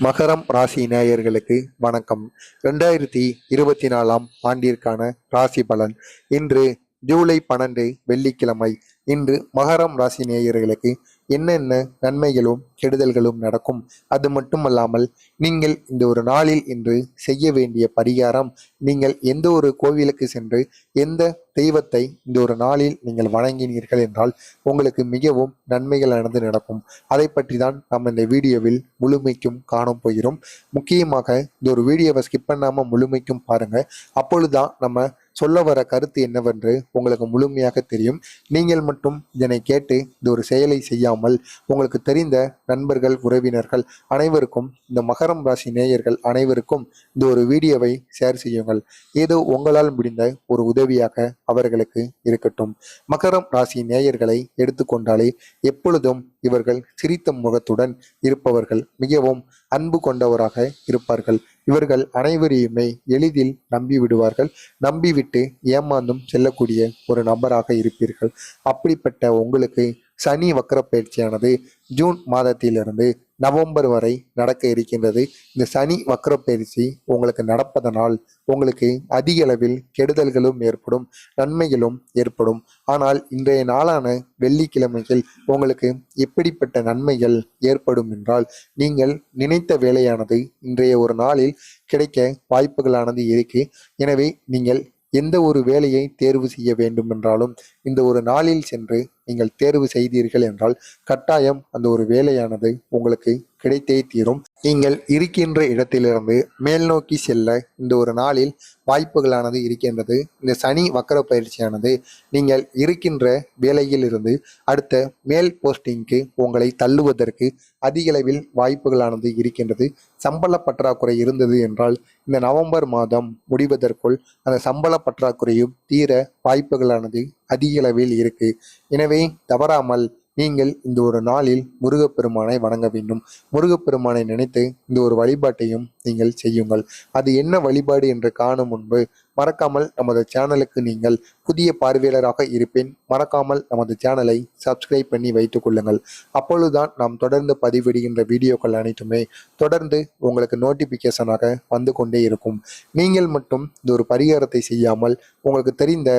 மகரம் ராசி நேயர்களுக்கு வணக்கம். 2024 ஆண்டிற்கான ராசி பலன். இன்று ஜூலை 12 வெள்ளிக்கிழமை. இன்று மகரம் ராசி நேயர்களுக்கு என்னென்ன நன்மைகளும் கெடுதல்களும் நடக்கும், அது மட்டுமல்லாமல் நீங்கள் இந்த ஒரு நாளில் இன்று செய்ய வேண்டிய பரிகாரம், நீங்கள் எந்த ஒரு கோவிலுக்கு சென்று எந்த தெய்வத்தை இந்த ஒரு நாளில் நீங்கள் வணங்கினீர்கள் என்றால் உங்களுக்கு மிகவும் நன்மைகளானது நடக்கும். அதை பற்றி தான் நம்ம இந்த வீடியோவில் முழுமைக்கும் காண போகிறோம். முக்கியமாக இந்த ஒரு வீடியோவை ஸ்கிப் பண்ணாம முழுமைக்கும் பாருங்க. அப்பொழுதுதான் நம்ம சொல்ல வர கருத்து என்னவென்று உங்களுக்கு முழுமையாக தெரியும். நீங்கள் மட்டும் இதனை கேட்டு இந்த ஒரு செயலை செய்யாமல் உங்களுக்கு தெரிந்த நண்பர்கள், உறவினர்கள் அனைவருக்கும், இந்த மகரம் ராசி நேயர்கள் அனைவருக்கும் இந்த ஒரு வீடியோவை ஷேர் செய்யுங்கள். ஏதோ உங்களால் முடிந்த ஒரு உதவியாக அவர்களுக்கு இருக்கட்டும். மகரம் ராசி நேயர்களை எடுத்துக்கொண்டாலே எப்பொழுதும் இவர்கள் சிரித்த முகத்துடன் இருப்பவர்கள், மிகவும் அன்பு கொண்டவராக இருப்பார்கள். இவர்கள் அனைவரையுமே எளிதில் நம்பி விடுவார்கள். நம்பிவிட்டு ஏமாந்தும் செல்லக்கூடிய ஒரு நபராக இருப்பீர்கள். அப்படிப்பட்ட உங்களுக்கு சனி வக்கர பயிற்சியானது ஜூன் மாதத்திலிருந்து நவம்பர் வரை நடக்க இருக்கின்றது. இந்த சனி வக்கர பயிற்சி உங்களுக்கு நடப்பதனால் உங்களுக்கு அதிக அளவில் கெடுதல்களும் ஏற்படும், நன்மைகளும் ஏற்படும். ஆனால் இன்றைய நாளான வெள்ளிக்கிழமையில் உங்களுக்கு எப்படிப்பட்ட நன்மைகள் ஏற்படும் என்றால், நீங்கள் நினைத்த வேலையானது இன்றைய ஒரு நாளில் கிடைக்க வாய்ப்புகளானது இருக்கு. எனவே நீங்கள் எந்த ஒரு வேலையை தேர்வு செய்ய வேண்டும் என்றாலும் இந்த ஒரு நாளில் சென்று நீங்கள் தேர்வு செய்தீர்கள் என்றால் கட்டாயம் அந்த ஒரு வேலையானது உங்களுக்கு கிடைத்தே தீரும். நீங்கள் இருக்கின்ற இடத்திலிருந்து மேல் நோக்கி செல்ல இந்த ஒரு நாளில் வாய்ப்புகளானது இருக்கின்றது. இந்த சனி வக்கர பயிற்சியானது நீங்கள் இருக்கின்ற வேலையில் இருந்து அடுத்த மேல் போஸ்டிங்க்கு உங்களை தள்ளுவதற்கு அதிக அளவில் வாய்ப்புகளானது இருக்கின்றது. சம்பள பற்றாக்குறை இருந்தது என்றால் இந்த நவம்பர் மாதம் முடிவதற்குள் அந்த சம்பள பற்றாக்குறையும் தீர வாய்ப்புகளானது அதிக அளவில் இருக்கு. எனவே தவறாமல் நீங்கள் இந்த ஒரு நாளில் முருகப்பெருமானை வணங்க வேண்டும். முருகப்பெருமானை நினைத்து இந்த ஒரு வழிபாட்டையும் நீங்கள் செய்யுங்கள். அது என்ன வழிபாடு என்று காணும் முன்பு மறக்காமல் நமது சேனலுக்கு நீங்கள் புதிய பார்வையாளராக இருப்பேன். மறக்காமல் நமது சேனலை சப்ஸ்கிரைப் பண்ணி வைத்துக் கொள்ளுங்கள். அப்பொழுதுதான் நாம் தொடர்ந்து பதிவிடுகின்ற வீடியோக்கள் அனைத்துமே தொடர்ந்து உங்களுக்கு நோட்டிபிகேஷனாக வந்து கொண்டே இருக்கும். நீங்கள் மட்டும் இந்த ஒரு பரிகாரத்தை செய்யாமல் உங்களுக்கு தெரிந்த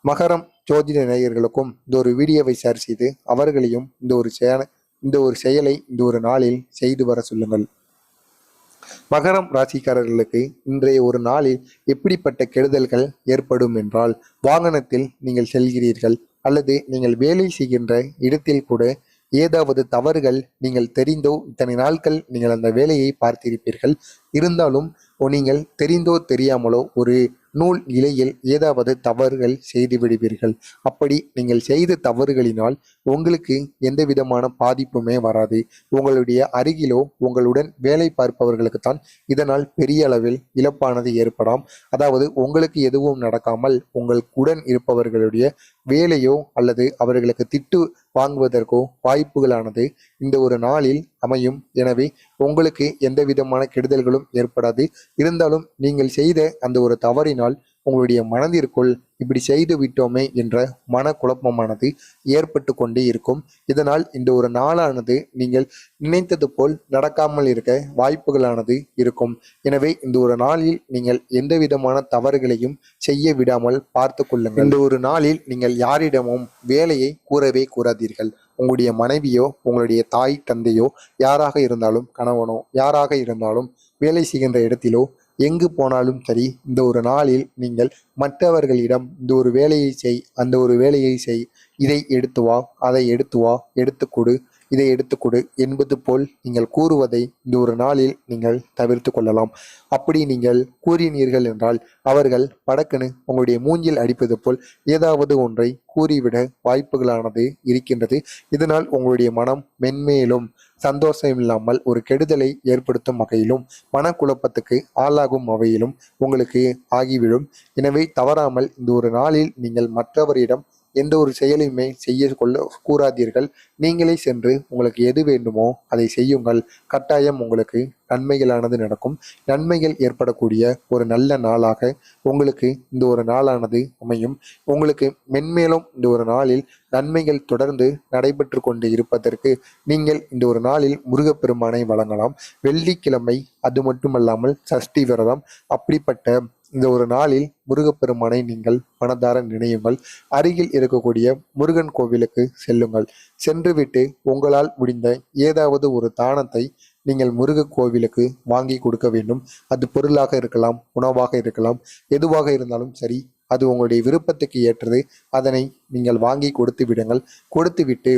மகரம் ஜோதிட நேயர்களுக்கும் இந்த ஒரு வீடியோவை ஷேர் செய்து அவர்களையும் இந்த ஒரு செயலை இந்த ஒரு நாளில் செய்து வர சொல்லுங்கள். மகரம் ராசிக்காரர்களுக்கு இன்றைய ஒரு நாளில் எப்படிப்பட்ட கெடுதல்கள் ஏற்படும் என்றால், வாகனத்தில் நீங்கள் செல்கிறீர்கள் அல்லது நீங்கள் வேலை செய்கின்ற இடத்தில் கூட ஏதாவது தவறுகள் நீங்கள் தெரிந்தோ, இத்தனை நாட்கள் நீங்கள் அந்த வேலையை பார்த்திருப்பீர்கள், இருந்தாலும் நீங்கள் தெரிந்தோ தெரியாமலோ ஒரு நூல் இலையில் ஏதாவது தவறுகள் செய்து விடுவீர்கள். அப்படி நீங்கள் செய்த தவறுகளினால் உங்களுக்கு எந்த விதமான பாதிப்புமே வராது. உங்களுடைய அருகிலோ உங்களுடன் வேலை பார்ப்பவர்களுக்குத்தான் இதனால் பெரிய அளவில் இழப்பானது ஏற்படாம். அதாவது உங்களுக்கு எதுவும் நடக்காமல் உங்களுடன் இருப்பவர்களுடைய வேலையோ அல்லது அவர்களுக்கு திட்டு வாங்குவதற்கோ வாய்ப்புகளானது இந்த ஒரு நாளில் அமையும். எனவே உங்களுக்கு எந்த விதமான கெடுதல்களும் ஏற்படாது. இருந்தாலும் நீங்கள் செய்த அந்த ஒரு தவறினால் உங்களுடைய மனதிற்குள் இப்படி செய்து விட்டோமே என்ற மனக்குழப்பமானது ஏற்பட்டு கொண்டே இருக்கும். இதனால் இந்த ஒரு நாளானது நீங்கள் நினைத்தது போல் நடக்காமல் இருக்க வாய்ப்புகளானது இருக்கும். எனவே இந்த ஒரு நாளில் நீங்கள் எந்த விதமான தவறுகளையும் செய்ய விடாமல் பார்த்து கொள்ளுங்கள். இந்த ஒரு நாளில் நீங்கள் யாரிடமும் வேலையை கூறவே கூறாதீர்கள். உங்களுடைய மனைவியோ உங்களுடைய தாய் தந்தையோ யாராக இருந்தாலும், கணவனோ யாராக இருந்தாலும், வேலை செய்கின்ற இடத்திலோ எங்கு போனாலும் சரி, இந்த ஒரு நாளில் நீங்கள் மற்றவர்களிடம் இந்த ஒரு வேலையை செய், அந்த ஒரு வேலையை செய், இதை எடுத்து வா, அதை எடுத்து வா, எடுத்து கொடு, இதை எடுத்துக்கொடு என்பது போல் நீங்கள் கூறுவதை இந்த ஒரு நாளில் நீங்கள் தவிர்த்து கொள்ளலாம். அப்படி நீங்கள் கூறினீர்கள் என்றால் அவர்கள் படக்குன்னு உங்களுடைய மூஞ்சில் அடிப்பது போல் ஏதாவது ஒன்றை கூறிவிட வாய்ப்புகளானது இருக்கின்றது. இதனால் உங்களுடைய மனம் மென்மேலும் சந்தோஷம் இல்லாமல் ஒரு கெடுதலை ஏற்படுத்தும் வகையிலும் மனக்குழப்பத்துக்கு ஆளாகும் வகையிலும் உங்களுக்கு ஆகிவிடும். எனவே தவறாமல் இந்த ஒரு நாளில் நீங்கள் மற்றவரிடம் எந்த ஒரு செயலையுமே செய்ய கூறாதீர்கள். நீங்களே சென்று உங்களுக்கு எது வேண்டுமோ அதை செய்யுங்கள். கட்டாயம் உங்களுக்கு நன்மைகளானது நடக்கும். நன்மைகள் ஏற்படக்கூடிய ஒரு நல்ல நாளாக உங்களுக்கு இந்த ஒரு நாளானது அமையும். உங்களுக்கு மென்மேலும் இந்த ஒரு நாளில் நன்மைகள் தொடர்ந்து நடைபெற்று கொண்டு இருப்பதற்கு நீங்கள் இந்த ஒரு நாளில் முருகப்பெருமானை வழங்கலாம். வெள்ளிக்கிழமை, அது மட்டுமல்லாமல் சஷ்டி விரதம். அப்படிப்பட்ட இந்த ஒரு நாளில் முருகப்பெருமானை நீங்கள் மனதார நினையுங்கள். அருகில் இருக்கக்கூடிய முருகன் கோவிலுக்கு செல்லுங்கள். சென்றுவிட்டு உங்களால் முடிந்த ஏதாவது ஒரு தானத்தை நீங்கள் முருக கோவிலுக்கு வாங்கி கொடுக்க வேண்டும். அது பொருளாக இருக்கலாம், உணவாக இருக்கலாம், எதுவாக இருந்தாலும் சரி. அது உங்களுடைய விருப்பத்துக்கு ஏற்றது. அதனை நீங்கள் வாங்கி கொடுத்து விடுங்கள். கொடுத்துவிட்டு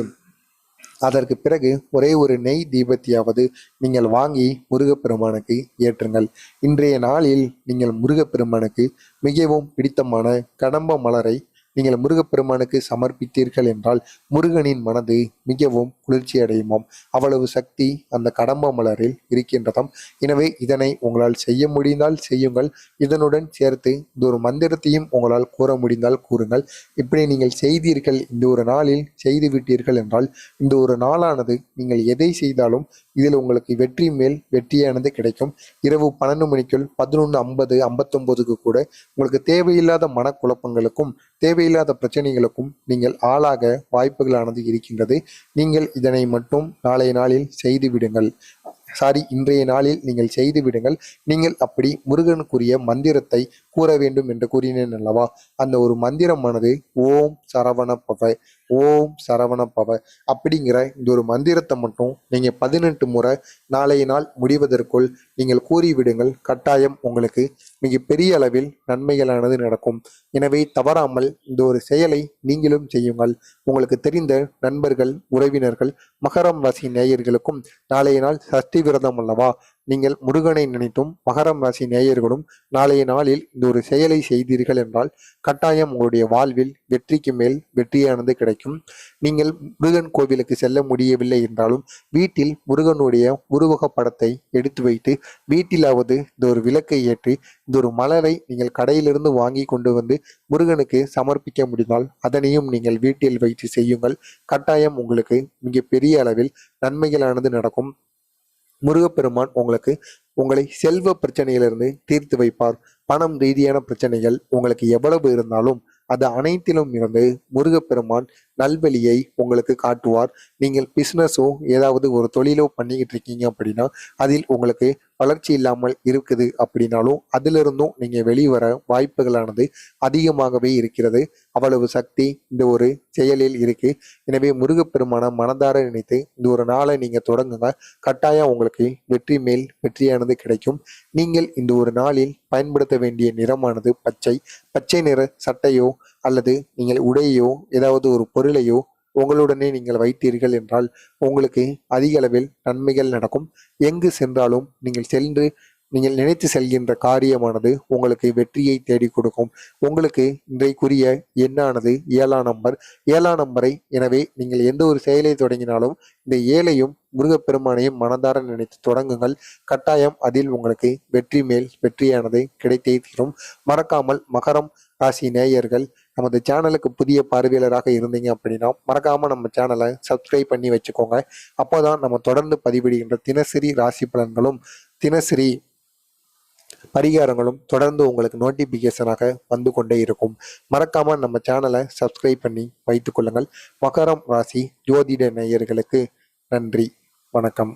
அதற்கு பிறகு ஒரே ஒரு நெய் தீபத்தையாவது நீங்கள் வாங்கி முருகப்பெருமானுக்கு ஏற்றுங்கள். இன்றைய நாளில் நீங்கள் முருகப்பெருமானுக்கு மிகவும் பிடித்தமான கடம்ப மலரை நீங்கள் முருகப்பெருமானுக்கு சமர்ப்பித்தீர்கள் என்றால் முருகனின் மனது மிகவும் குளிர்ச்சி அடையுமாம். அவ்வளவு சக்தி அந்த கடம்ப மலரில் இருக்கின்றதாம். எனவே இதனை உங்களால் செய்ய முடிந்தால் செய்யுங்கள். இதனுடன் சேர்த்து இந்த ஒரு மந்திரத்தையும் உங்களால் கூற முடிந்தால் கூறுங்கள். இப்படி நீங்கள் செய்தீர்கள், இந்த ஒரு நாளில் செய்து விட்டீர்கள் என்றால் இந்த ஒரு நாளானது நீங்கள் எதை செய்தாலும் இதில் உங்களுக்கு வெற்றி மேல் வெற்றியானது கிடைக்கும். இரவு 12 மணிக்குள் 11:50 59க்கு கூட உங்களுக்கு தேவையில்லாத மனக்குழப்பங்களுக்கும் தேவையில்லாத பிரச்சனைகளுக்கும் நீங்கள் ஆளாக வாய்ப்புகளானது இருக்கின்றது. நீங்கள் இதனை மட்டும் நாளைய நாளில் செய்து விடுங்கள். இன்றைய நாளில் நீங்கள் செய்து விடுங்கள். நீங்கள் அப்படி முருகனுக்குரிய மந்திரத்தை கூற வேண்டும் என்று கூறினேன் அல்லவா? அந்த ஒரு மந்திரமானது ஓம் சரவண பவ, ஓம் சரவண பவ அப்படிங்கிற இந்த ஒரு மந்திரத்தை மட்டும் நீங்க 18 முறை நாளைய நாள் முடிவதற்குள் நீங்கள் கூறிவிடுங்கள். கட்டாயம் உங்களுக்கு மிகப்பெரிய அளவில் நன்மைகளானது நடக்கும். எனவே தவறாமல் இந்த ஒரு செயலை நீங்களும் செய்யுங்கள். உங்களுக்கு தெரிந்த நண்பர்கள், உறவினர்கள், மகரம் ராசி நேயர்களுக்கும் நாளைய நாள் சஷ்டி விரதம் அல்லவா? நீங்கள் முருகனை நினைத்தும் மகரம் ராசி நேயர்களும் நாளைய நாளில் இந்த ஒரு செயலை செய்தீர்கள் என்றால் கட்டாயம் உங்களுடைய வாழ்வில் வெற்றிக்கு மேல் வெற்றியானது கிடைக்கும். நீங்கள் முருகன் கோவிலுக்கு செல்ல முடியவில்லை என்றாலும் வீட்டில் முருகனுடைய உருவக படத்தை எடுத்து வைத்து வீட்டிலாவது இந்த ஒரு விளக்கை ஏற்றி இந்த ஒரு மலரை நீங்கள் கடையிலிருந்து வாங்கி கொண்டு வந்து முருகனுக்கு சமர்ப்பிக்க முடிந்தால் அதனையும் நீங்கள் வீட்டில் வைத்து செய்யுங்கள். கட்டாயம் உங்களுக்கு மிக பெரிய அளவில் நன்மைகளானது நடக்கும். முருகப்பெருமான் உங்களை செல்வ பிரச்சனையிலிருந்து தீர்த்து வைப்பார். பணம் ரீதியான பிரச்சனைகள் உங்களுக்கு எவ்வளவு இருந்தாலும் அது அனைத்திலும் இருந்து முருகப்பெருமான் நல்வழியை உங்களுக்கு காட்டுவார். நீங்கள் பிஸ்னஸோ ஏதாவது ஒரு தொழிலோ பண்ணிக்கிட்டு இருக்கீங்க அப்படின்னா அதில் உங்களுக்கு வளர்ச்சி இல்லாமல் இருக்குது அப்படின்னாலும் அதிலிருந்தும் நீங்க வெளிவர வாய்ப்புகளானது அதிகமாகவே இருக்கிறது. அவ்வளவு சக்தி இந்த ஒரு செயலில் இருக்கு. எனவே முருகப்பெருமான மனதார நினைத்து இந்த ஒரு நாளை நீங்க தொடங்குங்க. கட்டாயம் உங்களுக்கு வெற்றி மேல் வெற்றியானது கிடைக்கும். நீங்கள் இந்த ஒரு நாளில் பயன்படுத்த வேண்டிய நிறமானது பச்சை. பச்சை நிற சட்டையோ அல்லது நீங்கள் உடையோ ஏதாவது ஒரு பொருளையோ உங்களுடனே நீங்கள் வைத்தீர்கள் என்றால் உங்களுக்கு அதிக அளவில் நன்மைகள் நடக்கும். எங்கு சென்றாலும் நீங்கள் நினைத்து செல்கின்ற காரியமானது உங்களுக்கு வெற்றியை தேடி கொடுக்கும். உங்களுக்கு இன்றைக்குரிய எண்ணானது 7ஆம் நம்பர். 7ஆம் நம்பரை எனவே நீங்கள் எந்த ஒரு செயலை தொடங்கினாலும் இந்த 7ஐயும் முருகப்பெருமானையும் மனதார நினைத்து தொடங்குங்கள். கட்டாயம் அதில் உங்களுக்கு வெற்றி மேல் வெற்றியானது கிடைத்தே தீரும். மறக்காமல் மகரம் ராசி நேயர்கள் நமது சேனலுக்கு புதிய பார்வையாளராக இருந்தீங்க அப்படின்னா மறக்காம நம்ம சேனலை சப்ஸ்கிரைப் பண்ணி வச்சுக்கோங்க. அப்போதான் நம்ம தொடர்ந்து பதிவிடுகின்ற தினசரி ராசி பலன்களும் தினசரி பரிகாரங்களும் தொடர்ந்து உங்களுக்கு நோட்டிபிகேஷனாக வந்து கொண்டே இருக்கும். மறக்காம நம்ம சேனலை சப்ஸ்கிரைப் பண்ணி வைத்துக் கொள்ளுங்கள். மகரம் ராசி ஜோதிட நேயர்களுக்கு நன்றி, வணக்கம்.